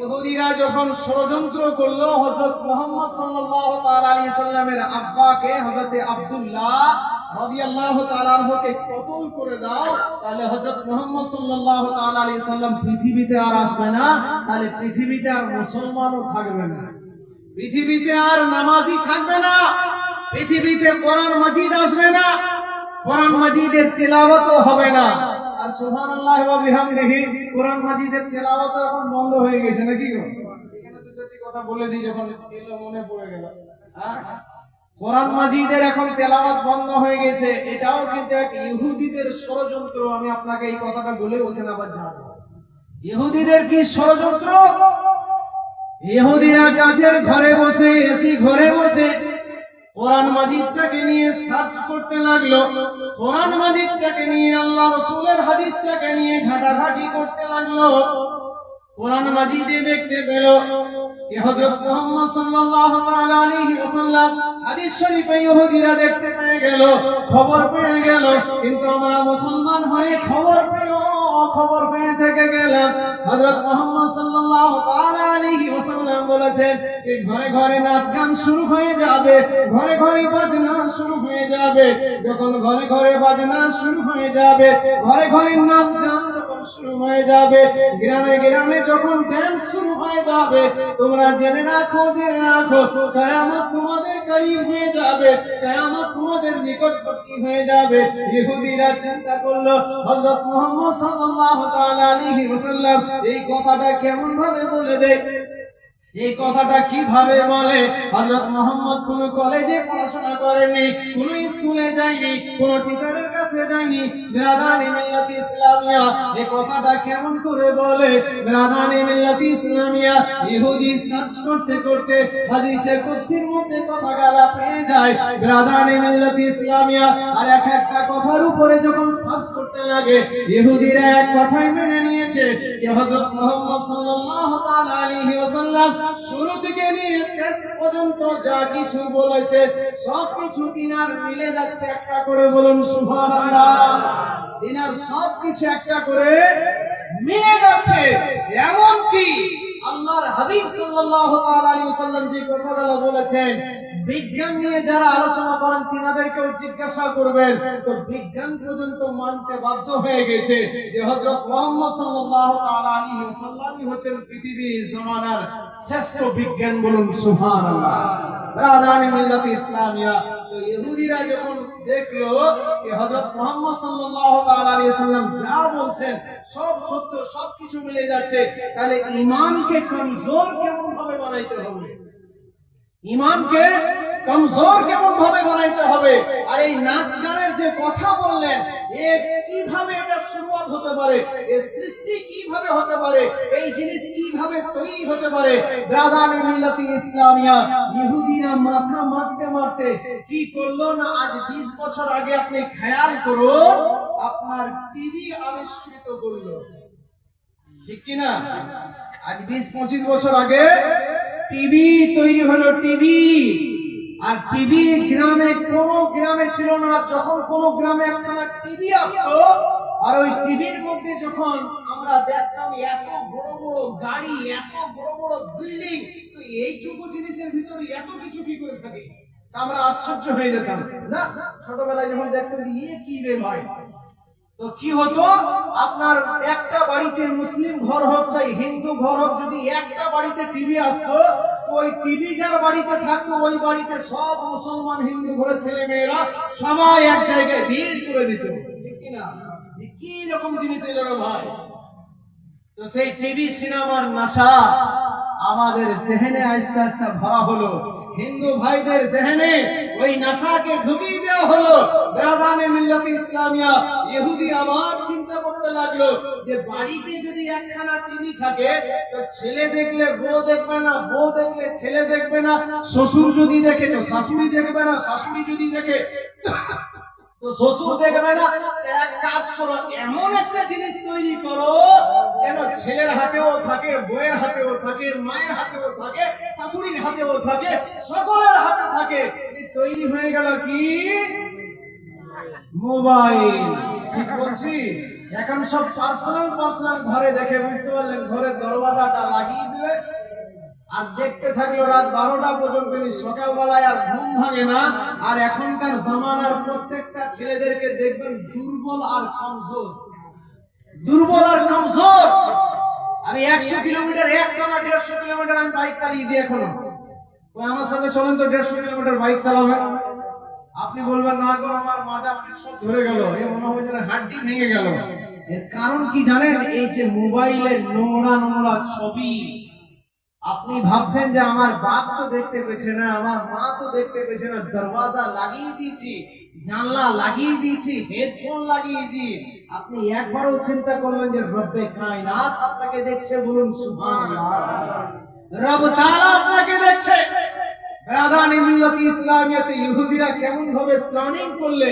ইহুদিরা যখন ষড়যন্ত্র করলো হযরত মুহাম্মদ সাল্লাল্লাহু তাআলা আলাইহি সাল্লামের আব্বাকে হযরত আব্দুল্লাহ রাদিয়াল্লাহু তাআলা আনহুকে কতল করে দাও, তাহলে হযরত মুহাম্মদ সাল্লাল্লাহু তাআলা আলাইহি সাল্লাম পৃথিবীতে আর আসবে না, তাহলে পৃথিবীতে আর মুসলমানও থাকবে না, পৃথিবীতে আর নামাজি থাকবে না, পৃথিবীতে কোরআন মাজিদ আসবে না, কোরআন মাজিদের তেলাওয়াতও হবে না। আর সুবহানাল্লাহ ওয়া বিহামদিহি কোরআন মাজিদের তেলাওয়াত এখন বন্ধ হয়ে গেছে নাকি গো? এখানে তো চারটি কথা বলে দিই, যখন এলো মনে পড়ে গেল। কোরআন মাজিদের এখন তেলাওয়াত বন্ধ হয়ে গেছে, এটাও কিন্তু এক ইহুদিদের ষড়যন্ত্র। আমি আপনাকে এই কথাটা বলে ওখানে আবার যাব। ইহুদিদের কি ষড়যন্ত্র? ইহুদিরা কাজের ঘরে বসে, এসি ঘরে বসে কোরআন মাজিদটাকে নিয়ে সার্চ করতে লাগলো, কোরআন মাজিদটাকে নিয়ে আল্লাহ রাসূলের হাদিসটাকে নিয়ে ঘাটাঘাটি করতে লাগলো। কোরআন মাজিদে দেখতে পেল যে হযরত মুহাম্মদ সাল্লাল্লাহু তাআলা আলাইহি ওয়াসাল্লাম হাদিস শরীফে ইহুদিরা দেখতে পেয়ে গেল, খবর পেয়ে গেল, কিন্তু আমরা মুসলমান হয়ে খবর পেয়ে থেকে গেলাম। হযরত মুহাম্মদ সাল্লাল্লাহু তাআলা আলাইহি ওয়াসাল্লাম বলেছেন যে ঘরে ঘরে নাচ গান শুরু হয়ে যাবে, ঘরে ঘরে বাজনা শুরু হয়ে যাবে। যখন ঘরে ঘরে বাজনা শুরু হয়ে যাবে, ঘরে ঘরে নাচ গান যখন শুরু হয়ে যাবে, গ্রামে গ্রামে যখন ড্যান্স শুরু হয়ে যাবে, তোমরা জেনে রাখো কিয়ামত তোমাদের করিব হয়ে যাবে, কিয়ামত তোমাদের নিকটবর্তী হয়ে যাবে। ইহুদিরা চিন্তা করলো হযরত মুহাম্মদ সাল্লাল্লাহু তাআলা আলাইহি ওয়াসাল্লাম এই কথাটা কেমন ভাবে বলে দেয়, এই কথাটা কিভাবে বলে? হযরত মুহাম্মদ কোন কলেজে পড়াশোনা করেননি, কোন স্কুলে যায়নি, কোন টিচারের কাছে যায়নি। বিরাদানি মিল্লাতি ইসলামিয়া এই কথাটা কেমন করে বলে? বিরাদানি মিল্লাতি ইসলামিয়া ইহুদি সার্চ করতে করতে হাদিসে কুদসির মধ্যে কথাগুলো পেয়ে যায়। বিরাদানি মিল্লাতি ইসলামিয়া আর একটা কথার উপরে যখন সার্চ করতে লাগে, ইহুদিরা এক কথাই মেনে নিয়েছে যে হযরত মুহাম্মদ সাল্লাল্লাহু তাআলা আলাইহি ওয়াসাল্লাম শুরু থেকে নিয়ে শেষ পর্যন্ত যা কিছু বলেছে সবকিছু তিনার মিলে যাচ্ছে। একটা করে বলুন সুবহানাল্লাহ। তিনার সবকিছু একটা করে মিলে যাচ্ছে। এমন কি আল্লাহর হাবিব সাল্লাল্লাহু তাআলা আলাইহি ওয়াসাল্লাম যে কথাগুলো বলেছেন, বিজ্ঞান নিয়ে যারা আলোচনা করেন তিনাদেরকেও জিজ্ঞাসা করবেন, তো বিজ্ঞান পর্যন্ত মানতে বাধ্য হয়ে গেছে যে হযরত মুহাম্মদ সাল্লাল্লাহু তাআলা আলাইহি ওয়াসাল্লামই হচ্ছেন পৃথিবীর জামানার শ্রেষ্ঠ বিজ্ঞান। বলুন সুবহানাল্লাহ। বিরাদানি মিল্লাতি ইসলামিয়া তো ইহুদিরা যখন দেখলো যে হযরত মুহাম্মদ সাল্লাল্লাহু তাআলা আলাইহি ওয়াসাল্লাম যা বলছেন সব সত্য, সবকিছু মিলে যাচ্ছে, তাহলে ঈমানকে কমজোর কেমন ভাবে বানাইতে হবে, ঈমানকে কমজোর কেমন ভাবে বানাইতে হবে। আর এই নাচ গানের যে কথা বললেন, এ কিভাবে এটা শুরুয়াত হতে পারে, এর সৃষ্টি কিভাবে হতে পারে, এই জিনিস কিভাবে তৈরি হতে পারে? বিরাদানি মিল্লাতি ইসলামিয়া ইহুদিরা মাথা মারতে মারতে কি করলো না, আজ 20 বছর আগে আপনি খেয়াল করুন, আপনার টিভি আবিষ্কৃত করলো, ঠিক কি না? আজ 20-25 বছর আগে টিভি তৈরি হলো, টিভি। আর টিভি গ্রামে ছিল না। যখন কোন গ্রামে একখানা টিভি আসতো, আর ওই টিভির মধ্যে যখন আমরা দেখতাম এত বড় বড় গাড়ি, এত বড় বড় বিল্ডিং, তো এইটুকু জিনিসের ভিতরে এত কিছু কি করে থাকে, আমরা আশ্চর্য হয়ে যেতাম না ছোটবেলায় যখন দেখতাম কি রে ভাই। তো কি হতো, আপনার একটা বাড়িতে মুসলিম ঘর হোক চাই হিন্দু ঘর হোক, যদি একটা বাড়িতে টিভি আসতো, তো ওই টিভি যার বাড়িতে থাকতো ওই বাড়িতে সব মুসলমান হিন্দু ঘরের ছেলে মেয়েরা সবাই এক জায়গায় ভিড় করে দিত, ঠিক কিনা? কি রকম জিনিস এলো রে ভাই। তো সেই টিভি সিনেমার নেশা আমাদের জেহেনে আস্তে আস্তে ভরা হলো, হিন্দু ভাইদের জেহেনে ওই নেশাকে ঢুকিয়ে দেওয়া হলো। বিরাদানি মিল্লাতি ইসলামিয়া ইহুদি আবার চিন্তা করতে লাগলো যে বাড়িতে যদি একখানা টিভি থাকে, তো ছেলে দেখলে বউ দেখবে না, বউ দেখলে ছেলে দেখবে না, শ্বশুর যদি দেখে তো শাশুড়ি দেখবে না, শাশুড়ি যদি দেখে তো শ্বশুর দেখবে না। এক কাজ করো, এমন একটা জিনিস তৈরি করো যেন ছেলের হাতেও থাকে, বউয়ের হাতেও থাকে, মায়ের হাতেও থাকে, শাশুড়ির হাতেও থাকে, সকলের হাতে থাকে। তৈরি হয়ে গেল কি? মোবাইল। ঠিক বলছি? এখন সব পার্সোনাল ঘরে দেখে বুঝতে পারলেন, ঘরের দরওয়াজাটা লাগিয়ে দিলে আর দেখতে থাকলো রাত 12টা পর্যন্ত, সকালবেলায় আর ঘুম ভাঙে না। আর এখনকার জামানার প্রত্যেকটা ছেলেদেরকে দেখবেন দুর্বল আর কমজোর। আমি 100 কিলোমিটার একটানা 150 কিলোমিটার আমি বাইক চালিয়ে দিই এখনো। আমার সাথে চলেন তো 150 কিলোমিটার বাইক চালাবেন। আপনি বলবেন না গো আমার মাজা সব ধরে গেল, এ মনে হবে যেন হাড্ডি ভেঙে গেল। এর কারণ কি জানেন? এই যে মোবাইলের নোংরা ছবি। আপনি ভাবছেন যে আমার বাপ তো দেখতে পেয়েছে না, আমার মা তো দেখতে পেয়েছে না, দরওয়াজা লাগিয়ে দিয়েছি, জানলা লাগিয়ে দিয়েছি, হেডফোন লাগিয়েছি। আপনি একবারও চিন্তা করবেন যে রব্বে কায়নাত আপনাকে দেখছে? বলুন সুবহানাল্লাহ। রব তাআলা আপনাকে দেখছে। রাদানি মিল্লাত ইসলামিয়াতে ইহুদিরা কেমন ভাবে প্ল্যানিং করলে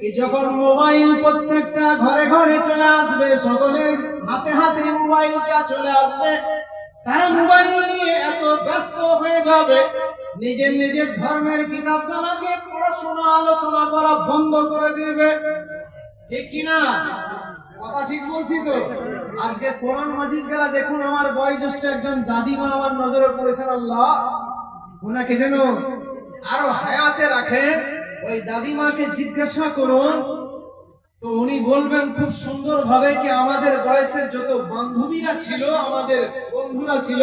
কি যখন মোবাইল প্রত্যেকটা ঘরে ঘরে চলে আসবে, সকলের হাতে হাতে মোবাইলটা চলে আসবে, তারা মোবাইল নিয়ে এত ব্যস্ত হয়ে যাবে, নিজের ধর্মের কিতাবগুলোকে পড়াশোনা আলোচনা করা বন্ধ করে দিবে। ঠিক কি না? কথা ঠিক বলছি তো? আজকে কোরআন মাজিদ গেলা দেখুন, আমার বয়োজ্যেষ্ঠ একজন দাদিমা আমার নজরে পড়েছেন, আল্লাহ ওনাকে যেন আরো হায়াতে রাখেন। ওই দাদিমাকে জিজ্ঞাসা করুন তো উনি বলবেন খুব সুন্দর ভাবে কি আমাদের বয়সের যত বান্ধবীরা ছিল, আমাদের বন্ধুরা ছিল,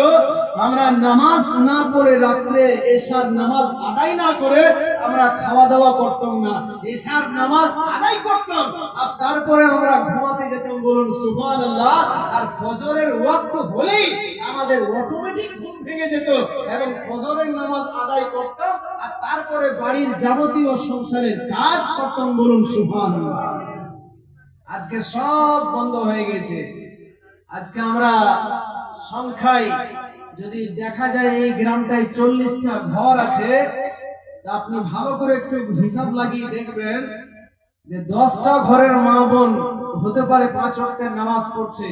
আমরা নামাজ না পড়ে রাত্রে এশার নামাজ আদায় না করে আমরা খাওয়া দাওয়া করতাম না, এশার নামাজ আদায় করতাম আর তারপরে আমরা ঘুমাতে যেতাম। বলুন সুবহানাল্লাহ। আর ফজরের ওয়াক্ত হলেই আমাদের অটোমেটিক ঘুম ভেঙে যেত এবং ফজরের নামাজ আদায় করতাম আর তারপরে বাড়ির যাবতীয় সংসারের কাজ করতাম। বলুন সুবহানাল্লাহ। আজকে সব বন্ধ হয়ে গেছে। আজকে আমরা সংখ্যায় যদি দেখা যায় এই গ্রামটায় 40টা ঘর আছে, তা আপনি ভালো করে একটু হিসাব লাগিয়ে দেখবেন যে 10টা ঘরের মা বোন হতে পারে 5 ওয়াক্তের নামাজ পড়ছে,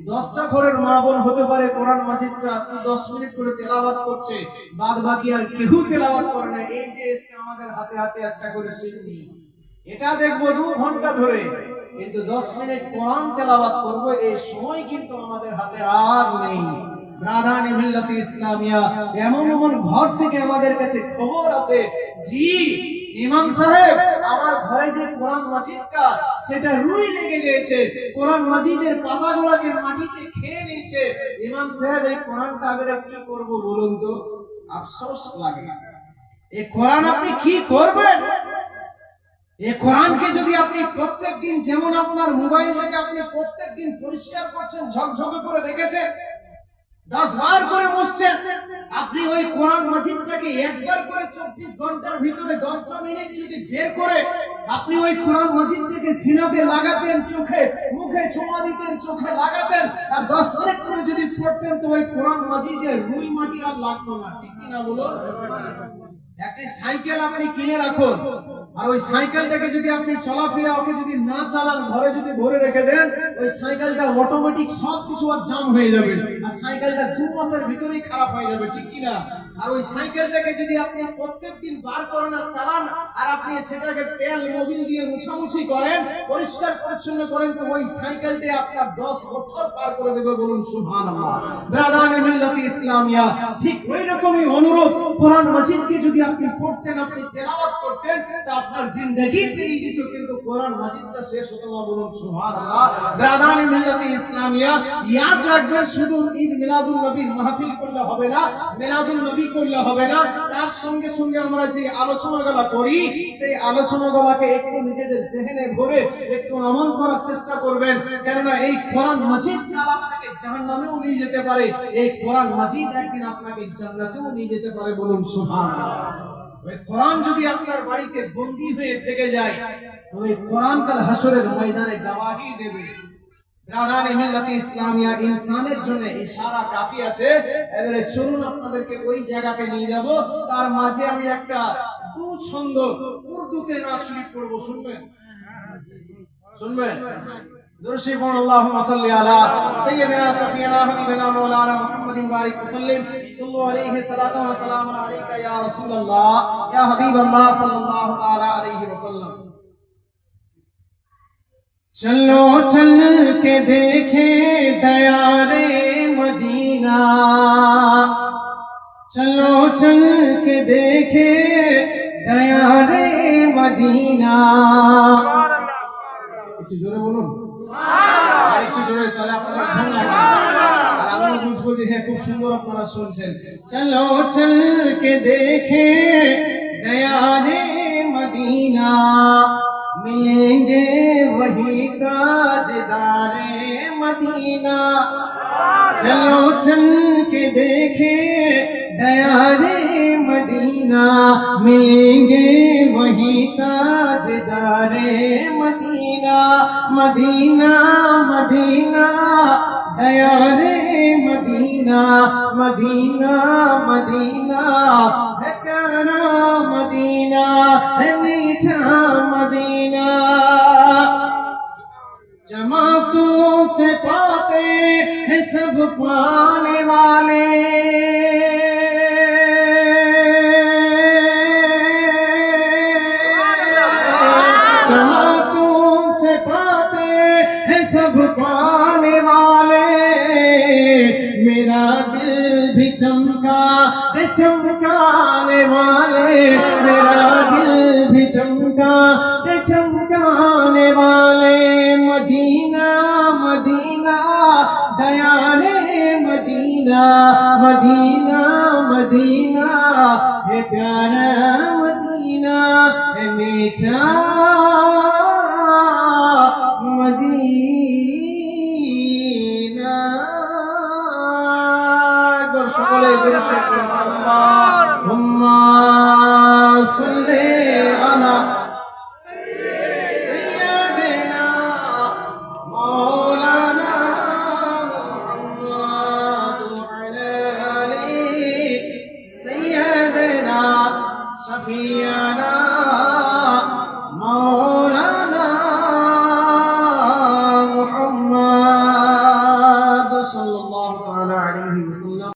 10টা ঘরের মা বোন হতে পারে কোরআন মাজিদটা 10 মিনিট করে তেলাওয়াত করছে, বাদ বাকি আর কেউ তেলাওয়াত করে না। এই যে এসছে আমাদের হাতে হাতে একটা করে সিন্নি, এটা দেখবো 2 ঘন্টা ধরে, কিন্তু 10 মিনিট কোরআন তেলাওয়াত করব এই সময় কিন্তু আমাদের হাতে আর নেই। রাদানি মিল্লাত ইসলামিয়া এমন ঘর থেকে আমাদের কাছে খবর আছে, জি ইমাম সাহেব আমার ঘরে যে কোরআন মাজিদটা সেটা রুই লেগে গিয়েছে, কোরআন মাজিদের পাতাগুলোকে মাটিতে খেয়ে নিয়েছে। ইমাম সাহেব এই কোরআনটা আমরা কি করব বলুন তো? আফসোস লাগে। এই কোরআন আপনি কি করবেন? এই কোরআনকে যদি আপনি প্রত্যেকদিন, যেমন আপনার মোবাইলটাকে আপনি প্রত্যেকদিন পরিষ্কার করছেন, ঝকঝকে করে রেখেছেন, 10 বার করে মুছছেন, আপনি ওই কোরআন মাজিদটাকে একবার করে 24 ঘন্টার ভিতরে 10টা মিনিট যদি বের করে আপনি ওই কোরআন মাজিদটাকে সিনাতে লাগাতেন, চোখে মুখে ছোঁয়া দিতেন, চোখে লাগাতেন আর 10 মিনিট করে যদি পড়তেন, তো ওই কোরআন মাজিদের রুই মাটি আর লাগতো না। ঠিক কি না বলুন? একটা সাইকেল আপনি কিনে রাখুন, আর ওই সাইকেলটাকে যদি আপনি চলাফেরা ওকে যদি না চালান, ঘরে যদি ভরে রেখে দেন, ওই সাইকেলটা অটোমেটিক সবকিছু আর জাম হয়ে যাবে আর সাইকেলটা 2 মাসের ভিতরেই খারাপ হয়ে যাবে। ঠিক কি না? আর ওই সাইকেলটাকে যদি আপনি প্রত্যেকদিন বার করেন আর চালান আর আপনি সেটাকে তেল মোবিল দিয়ে মুছামুছি করেন, পরিষ্কার পরিচ্ছন্ন করেন, তো ওই সাইকেলটা আপনার 10 বছর পার করে দেবে। বলুন সুবহানাল্লাহ। রাদানি মিল্লাত ইসলামিয়া ঠিক ওই রকমই অনুরূপ কোরআন মাজিদকে যদি আপনি পড়তেন, আপনি তেলাওয়াত করতেন, তা আপনার জিন্দেগি পেরিয়ে যেত, কিন্তু কোরআন মাজিদটা শেষ হতো না। বলুন সুবহানাল্লাহ। রাদানি মিল্লাত ইসলামিয়া ইয়াদ রাখবেন, শুধু ঈদ মিলাদুন নবীর মাহফিল করলে হবে না, মিলাদুন নবী করলে হবে না, তার সঙ্গে সঙ্গে আমরা যে আলোচনাগুলো করি সেই আলোচনাগুলোকে একটু নিজেদের জেহেনে ভরে একটু আমল করার চেষ্টা করবেন। কেননা এই কোরআন মাজিদ কাল আপনাকে জাহান্নামেও নিয়ে যেতে পারে, এই কোরআন মাজিদ একদিন আপনাকে জান্নাতেও নিয়ে যেতে পারে। বলুন সুবহানাল্লাহ। ওই কোরআন যদি আপনার বাড়িতে বন্দী হয়ে থেকে যায়, তো এই কোরআন কাল হাসরের ময়দানে গওয়াহি দেবে। রাদানি মিল্লাত ইসলামিয়া ইনসানের জন্য ইশারা কাফি আছে। এবারে চলুন আপনাদেরকে ওই জায়গাতে নিয়ে যাব, তার মাঝে আমি একটা 2 ছন্দ উর্দুতে নাচ শরীফ করব, শুনবেন? দুরূদ পড়ুন। আল্লাহুম্মা সাল্লি আলা সাইয়্যিদিনা শাফিঈনা হাবিবিনা মাওলানা মুহাম্মাদিন বারিক ওয়া সাল্লিম। সাল্লু আলাইহি সালাতু ওয়া সালামু আলাইকা ইয়া রাসূলুল্লাহ ইয়া হাবিবাল্লাহ সাল্লাল্লাহু তাআলা আলাইহি ওয়া সাল্লাম। चलो चल के देखे दयारे मदीना, चलो चल के देखे दयारे मदीना। একটু জোরে বলুন, আর একটু জোরে, তাহলে আপনাদের ভালো লাগবে আর আমিও বুঝবো যে হ্যাঁ খুব সুন্দর আপনারা শুনছেন। চলো চল কে দেখে दयारे मदीना, मिलेंगे वही ताजदारे मदीना। चलो चल के देखे दयारे मदीना, मिलेंगे वही ताजदारे मदीना। मदीना मदीना दयारे मदीना, मदीना मदीना है प्यारा मदीना, है मीठा मदीना। जमातों से पाते हैं सब पाने वाले, जमातों से पाते हैं सब पाने वाले। मेरा दिल भी चमका दे चमकाने वाले, मेरा दिल भी चमका दे चमकाने वाले। मदीना मदीना दयारे मदीना, मदीना मदीना है प्यारा मदीना, है मीठा मदीना। সকলে দরুদ আল্লাহুম্মা সাল্লি আলা সাইয়্যিদিনা মাওলানা মুহাম্মদ ওয়া আলা আলি সাইয়্যিদিনা শাফি